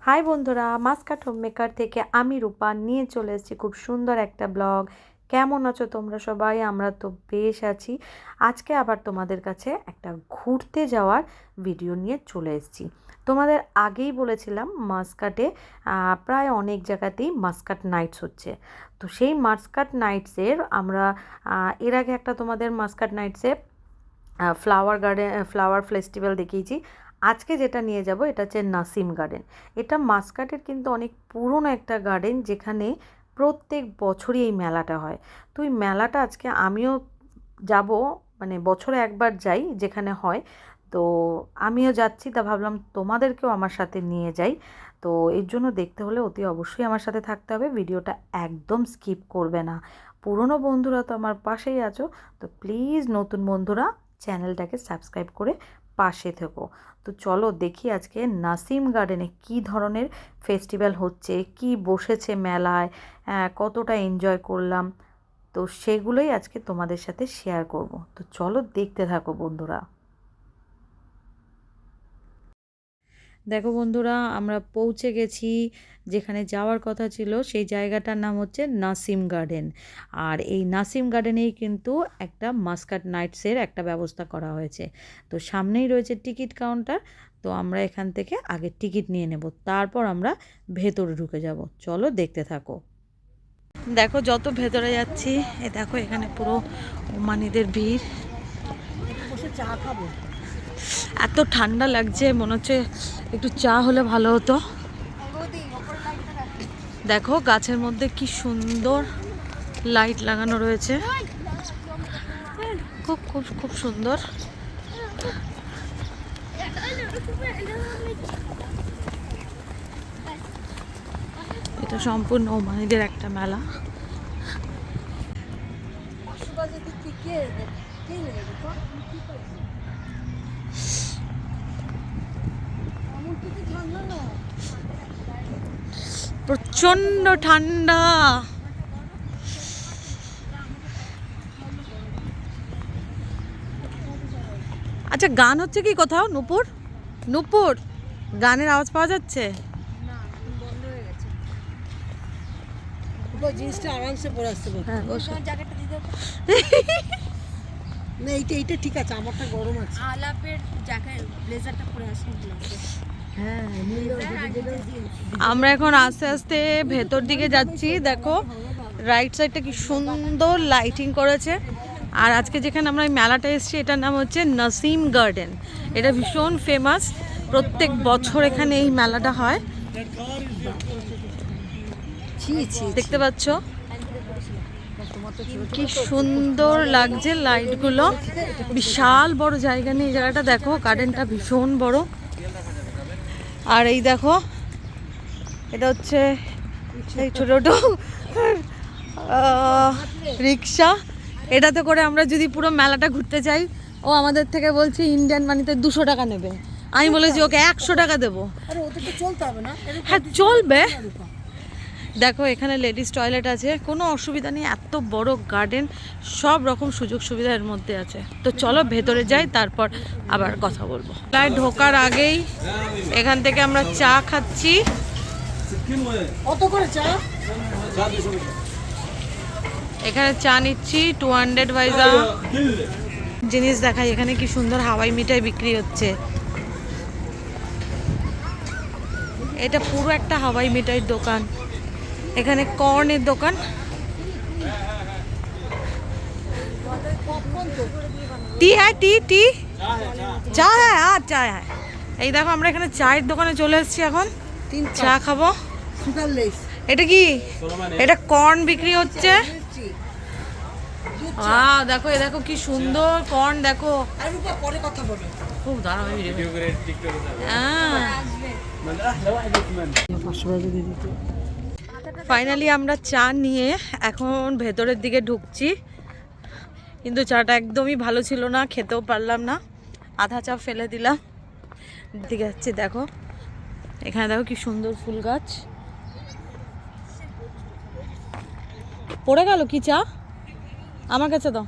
High বন্ধুরা, Muscat home maker থেকে আমি রূপা নিয়ে চলে এসেছি খুব সুন্দর একটা ব্লগ। কেমন আছো তোমরা সবাই? আমরা তো বেশ আছি। আজকে আবার তোমাদের কাছে একটা ঘুরতে যাওয়ার ভিডিও নিয়ে চলে এসেছি। তোমাদের আগেই বলেছিলাম মাসকাটে প্রায় অনেক জায়গাতেই মাসকাট নাইটস হচ্ছে। তো সেই মাসকাট নাইটসের আমরা এর আগে একটা তোমাদের মাসকাট নাইটসে ফ্লাওয়ার ফেস্টিভ্যাল দেখিয়েছি। আজকে যেটা নিয়ে যাব এটা হচ্ছে নাসিম গার্ডেন। এটা মাসকাটের কিন্তু অনেক পুরনো একটা গার্ডেন, যেখানে প্রত্যেক বছরই এই মেলাটা হয়। তো এই মেলাটা আজকে আমিও যাব, মানে বছরে একবার যাই যেখানে হয়। তো আমিও যাচ্ছি, তা ভাবলাম তোমাদেরকেও আমার সাথে নিয়ে যাই। তো এর জন্য দেখতে হলে অতি অবশ্যই আমার সাথে থাকতে হবে, ভিডিওটা একদম স্কিপ করবে না। পুরনো বন্ধুরা তো আমার পাশেই আছো, তো প্লিজ নতুন বন্ধুরা চ্যানেলটাকে সাবস্ক্রাইব করে পাশে থেকো। তো চলো দেখি আজকে নাসিম গার্ডেনে কি ধরনের ফেস্টিভ্যাল হচ্ছে, কি বসেছে মেলায়, কতটা এনজয় করলাম। তো সেগুলোই আজকে তোমাদের সাথে শেয়ার করব। তো চলো দেখতে থাকো বন্ধুরা। দেখো বন্ধুরা, আমরা পৌঁছে গেছি যেখানে যাওয়ার কথা ছিল। সেই জায়গাটার নাম হচ্ছে নাসিম গার্ডেন। আর এই নাসিম গার্ডেনেই কিন্তু একটা মাসকাট নাইটসের একটা ব্যবস্থা করা হয়েছে। তো সামনেই রয়েছে টিকিট কাউন্টার। তো আমরা এখান থেকে আগে টিকিট নিয়ে নেব, তারপর আমরা ভেতরে ঢুকে যাব। চলো দেখতে থাকো। দেখো যত ভেতরে যাচ্ছি, দেখো এখানে পুরো ওমানিদের ভিড়। বসে চা খাবো, এত ঠান্ডা লাগছে, মনে হচ্ছে একটু চা হলে ভালো হতো। দেখো গাছের মধ্যে কি সুন্দর লাইট লাগানো রয়েছে, খুব খুব খুব সুন্দর। এটা সম্পূর্ণ ওমানিদের একটা মেলা। প্রচন্ড ঠান্ডা। আচ্ছা, গান হচ্ছে কি কোথাও? নূপুর নূপুর গানের আওয়াজ পাওয়া যাচ্ছে? জিনিসটা আরামসে পরে আসতে পারো। হ্যাঁ, জ্যাকেটটা দিতে না, এইটা ঠিক আছে, আমারটা গরম আছে। আলাপের জ্যাকেট ব্লেজারটা পরে আসি। হ্যাঁ, আমরা এখন আস্তে আস্তে ভেতর দিকে যাচ্ছি। দেখো রাইট সাইডটা কি সুন্দর লাইটিং করেছে। আর আজকে যেখানে আমরা এই মেলাটা এসেছি, এটার নাম হচ্ছে নাসিম গার্ডেন। এটা ভীষণ ফেমাস, প্রত্যেক বছর এখানে এই মেলাটা হয়। দেখতে পাচ্ছ কি সুন্দর লাগছে লাইটগুলো। বিশাল বড় জায়গা নিয়ে এই জায়গাটা, দেখো গার্ডেনটা ভীষণ বড়। আর এই দেখো এটা হচ্ছে এই ছোট ছোট রিক্সা। এটাতে করে আমরা যদি পুরো মেলাটা ঘুরতে চাই, ও আমাদের থেকে বলছে ইন্ডিয়ান মানিতে 200 টাকা নেবে। আমি বলেছি ওকে 100 টাকা দেবো। হ্যাঁ চলবে। দেখো এখানে লেডিস টয়লেট আছে, কোনো অসুবিধা নেই, এত বড় গার্ডেন, সব রকম সুযোগ সুবিধা এর মধ্যে আছে। তো চলো ভেতরে যাই, তারপর আবার কথা বলবো। প্রায় ঢোকার আগেই এখান থেকে আমরা চা খাচ্ছি। কত করে চা? এখানে চা নিচ্ছি 200 পয়সা। জিনিস দেখাই, এখানে কি সুন্দর হাওয়াই মিঠাই বিক্রি হচ্ছে। এটা পুরো একটা হাওয়াই মিঠাইয়ের দোকান। এখানে কর্নের দোকান। টি হ্যাঁ, টি টি চা হ্যাঁ, আর চা হ্যাঁ। এই দেখো আমরা এখানে চায়ের দোকানে চলে এসেছি, এখন চা খাবো। এটা কি? এটা কর্ন বিক্রি হচ্ছে। দেখো এ দেখো কি সুন্দর কর্ন, দেখো। খুব দাঁড়াও, ফাইনালি আমরা চা নিয়ে এখন ভেতরের দিকে ঢুকছি, কিন্তু চাটা একদমই ভালো ছিল না, খেতেও পারলাম না, আধা চা ফেলে দিলাম। দিকে যাচ্ছি, দেখো এখানে দেখো কি সুন্দর ফুল গাছ। পড়ে গেল কি চা? আমার কাছে দাও,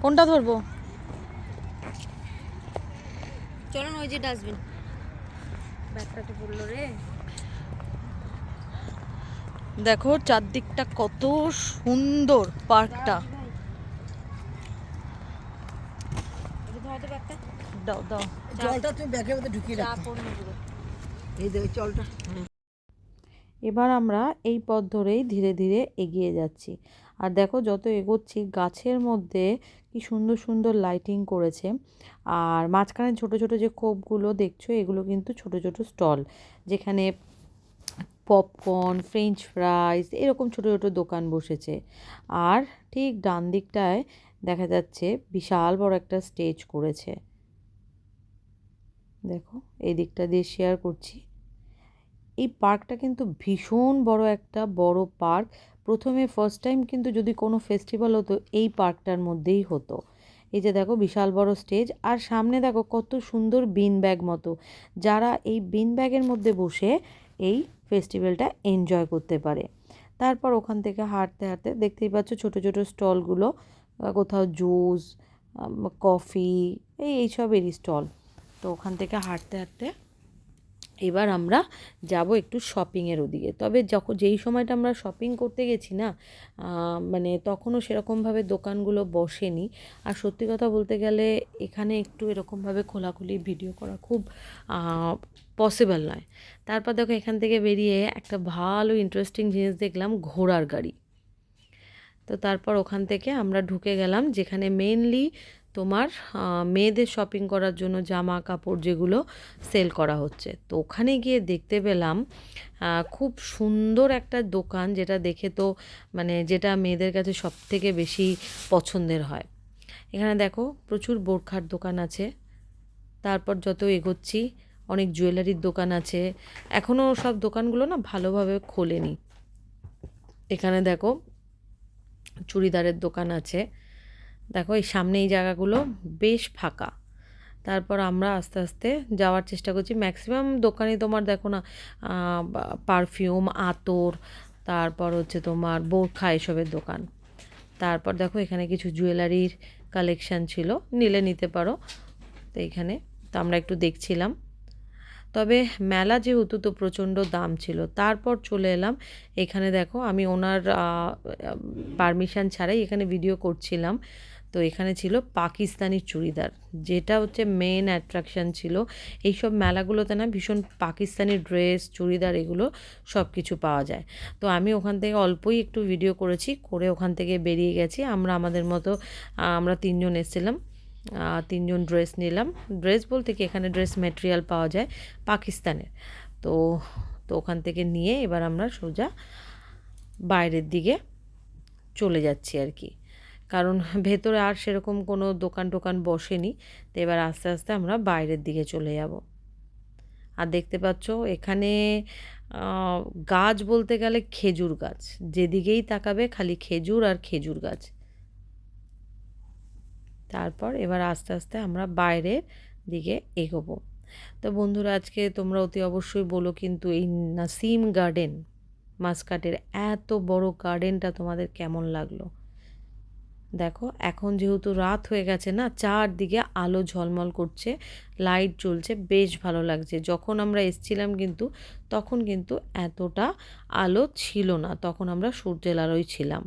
কোনটা ধরবো? চলো ওই যে ডাস্টবিন। ব্যাগটাতে পড়লো রে। দেখো চারদিকটা কত সুন্দর পার্কটা। দাও দাও জলটা তুমি ব্যাগের মধ্যে ঢুকিয়ে রাখো। এই দেখো জলটা। এবার আমরা এই পথ ধরেই ধীরে ধীরে এগিয়ে যাচ্ছি। আর দেখো যত এগোচ্ছি গাছের মধ্যে কি সুন্দর সুন্দর লাইটিং করেছে। আর মাঝখানে ছোট ছোট যে খোপগুলো দেখছো এগুলো কিন্তু ছোট ছোট স্টল, যেখানে পপকর্ন, ফ্রেঞ্চ ফ্রাইস এরকম ছোট ছোট দোকান বসেছে। আর ঠিক ডান দিকটায় দেখা যাচ্ছে বিশাল বড় একটা স্টেজ করেছে। দেখো এই দিকটা দিয়ে শেয়ার করছি। এই পার্কটা কিন্তু ভীষণ বড় পার্ক। প্রথমে ফার্স্ট টাইম কিন্তু যদি কোনো ফেস্টিভ্যাল হতো এই পার্কটার মধ্যেই হতো। এই যে দেখো বিশাল বড় স্টেজ, আর সামনে দেখো কত সুন্দর বিন ব্যাগ মতো, যারা এই বিন ব্যাগের মধ্যে বসে এই ফেস্টিভ্যালটা এনজয় করতে পারে। তারপর ওখান থেকে হাঁটতে হাঁটতে দেখতেই পাচ্ছ ছোট ছোট স্টলগুলো, কোথাও জুস, কফি, এইসবেরই স্টল। তো ওখান থেকে হাঁটতে হাঁটতে এবার আমরা যাব একটু শপিংয়ের ওদিকে। তবে যেই সময়টা আমরা শপিং করতে গেছি না, মানে তখনও সেরকমভাবে দোকানগুলো বসেনি। আর সত্যি কথা বলতে গেলে এখানে একটু এরকমভাবে খোলাখুলি ভিডিও করা খুব পসিবল নয়। তারপর দেখো এখান থেকে বেরিয়ে একটা ভালো ইন্টারেস্টিং জিনিস দেখলাম, ঘোড়ার গাড়ি। তো তারপর ওখান থেকে আমরা ঢুকে গেলাম যেখানে মেনলি তোমার মেয়েদের শপিং করার জন্য জামা কাপড় যেগুলো সেল করা হচ্ছে। তো ওখানে গিয়ে দেখতে পেলাম খুব সুন্দর একটা দোকান, যেটা দেখে তো মানে যেটা মেয়েদের কাছে সব থেকে বেশি পছন্দের হয়। এখানে দেখো প্রচুর বোরখার দোকান আছে। তারপর যত এগোচ্ছি অনেক জুয়েলারির দোকান আছে। এখনও সব দোকানগুলো না ভালোভাবে খোলেনি। এখানে দেখো চুড়িদারের দোকান আছে। দেখো এই সামনে এই জায়গাগুলো বেশ ফাঁকা। তারপর আমরা আস্তে আস্তে যাওয়ার চেষ্টা করছি। ম্যাক্সিমাম দোকানই তোমার দেখো না পারফিউম, আতর, তারপর হচ্ছে তোমার বোরখা এসবের দোকান। তারপর দেখো এখানে কিছু জুয়েলারির কালেকশান ছিল, নিলে নিতে পারো। তো এখানে তো আমরা একটু দেখছিলাম। তবে মেলা যেহেতু তো প্রচণ্ড দাম ছিল। তারপর চলে এলাম এখানে। দেখো আমি ওনার পারমিশন ছাড়াই এখানে ভিডিও করছিলাম। তো এখানে ছিল পাকিস্তানি চুড়িদার, যেটা হচ্ছে মেন অ্যাট্রাকশান ছিল। এইসব মেলাগুলোতে না ভীষণ পাকিস্তানি ড্রেস, চুড়িদার এগুলো সব কিছু পাওয়া যায়। তো আমি ওখান থেকে অল্পই একটু ভিডিও করেছি, করে ওখান থেকে বেরিয়ে গেছি। আমরা আমাদের মতো আমরা 3 জন এসেছিলাম। 3 জন ড্রেস নিলাম। ড্রেস বলতে কি এখানে ড্রেস মেটেরিয়াল পাওয়া যায় পাকিস্তানের। তো তো ওখান থেকে নিয়ে এবার আমরা সোজা বাইরের দিকে চলে যাচ্ছি আর কি, কারণ ভেতরে আর সেরকম কোনো দোকান টোকান বসেনি। তো এবার আস্তে আস্তে আমরা বাইরের দিকে চলে যাব। আর দেখতে পাচ্ছ এখানে গাছ বলতে গেলে খেজুর গাছ, যেদিকেই তাকাবে খালি খেজুর আর খেজুর গাছ। তারপর এবার আস্তে আস্তে আমরা বাইরের দিকে এগোবো। তো বন্ধুরা আজকে তোমরা অতি অবশ্যই বলো কিন্তু এই নাসিম গার্ডেন মাস্কাটের এত বড় গার্ডেনটা তোমাদের কেমন লাগলো। দেখো এখন যেহেতু রাত হয়ে গেছে না, চারদিকে আলো ঝলমল করছে, লাইট জ্বলছে, বেশ ভালো লাগছে। যখন আমরা এসছিলাম কিন্তু তখন কিন্তু এতটা আলো ছিল না, তখন আমরা সূর্যের আলোয় ছিলাম।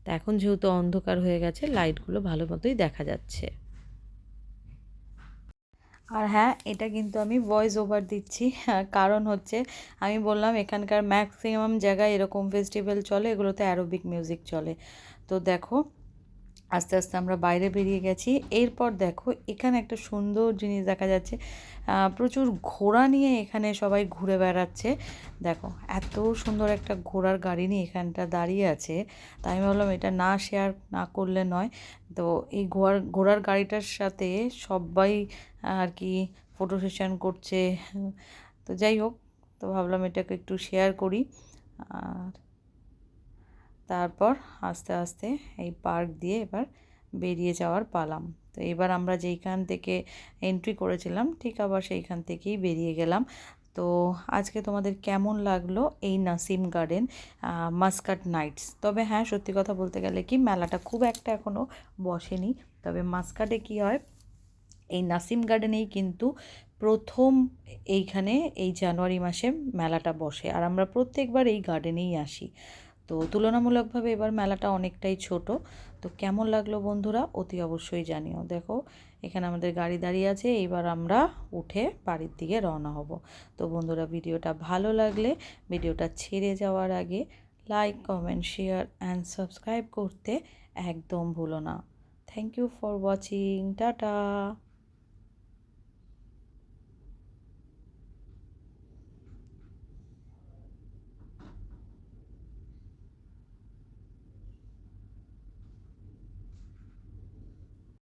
তো এখন যেহেতু অন্ধকার হয়ে গেছে লাইটগুলো ভালো মতোই দেখা যাচ্ছে। আর হ্যাঁ, এটা কিন্তু আমি ভয়েস ওভার দিচ্ছি, কারণ হচ্ছে আমি বললাম এখানকার ম্যাক্সিমাম জায়গায় এরকম ফেস্টিভ্যাল চলে, এগুলোতে অ্যারোবিক মিউজিক চলে। তো দেখো আস্তে আস্তে আমরা বাইরে বেরিয়ে গেছি। এরপর দেখো এখানে একটা সুন্দর জিনিস দেখা যাচ্ছে, প্রচুর ঘোড়া নিয়ে এখানে সবাই ঘুরে বেড়াচ্ছে। দেখো এত সুন্দর একটা ঘোড়ার গাড়ি নিয়ে এখানটা দাঁড়িয়ে আছে। তাই আমি ভাবলাম এটা না শেয়ার না করলে নয়। তো এই ঘোড়ার গাড়িটার সাথে সবাই আর কি ফটো সেশন করছে। তো যাই হোক, তো ভাবলাম এটাকে একটু শেয়ার করি। আর তারপর আস্তে আস্তে এই পার্ক দিয়ে এবার বেরিয়ে যাওয়ার পালাম। তো এবার আমরা যেইখান থেকে এন্ট্রি করেছিলাম ঠিক আবার সেইখান থেকেই বেরিয়ে গেলাম। তো আজকে তোমাদের কেমন লাগলো এই নাসিম গার্ডেন মাস্কাট নাইটস? তবে হ্যাঁ, সত্যি কথা বলতে গেলে কি মেলাটা খুব একটা এখনও বসেনি। তবে মাস্কাটে কি হয়, এই নাসিম গার্ডেনেই কিন্তু প্রথম এইখানে এই জানুয়ারি মাসে মেলাটা বসে, আর আমরা প্রত্যেকবার এই গার্ডেনেই আসি। তো তুলনামূলকভাবে এবার মেলাটা অনেকটাই ছোট। তো কেমন লাগলো বন্ধুরা অতি অবশ্যই জানিও। দেখো এখানে আমাদের গাড়ি দাঁড়িয়ে আছে, এইবার আমরা উঠে বাড়ির দিকে রওনা হব। তো বন্ধুরা ভিডিওটা ভালো লাগলে ভিডিওটা ছেড়ে যাওয়ার আগে like, comment, share and subscribe করতে একদম ভুলো না। Thank you for watching. Tata.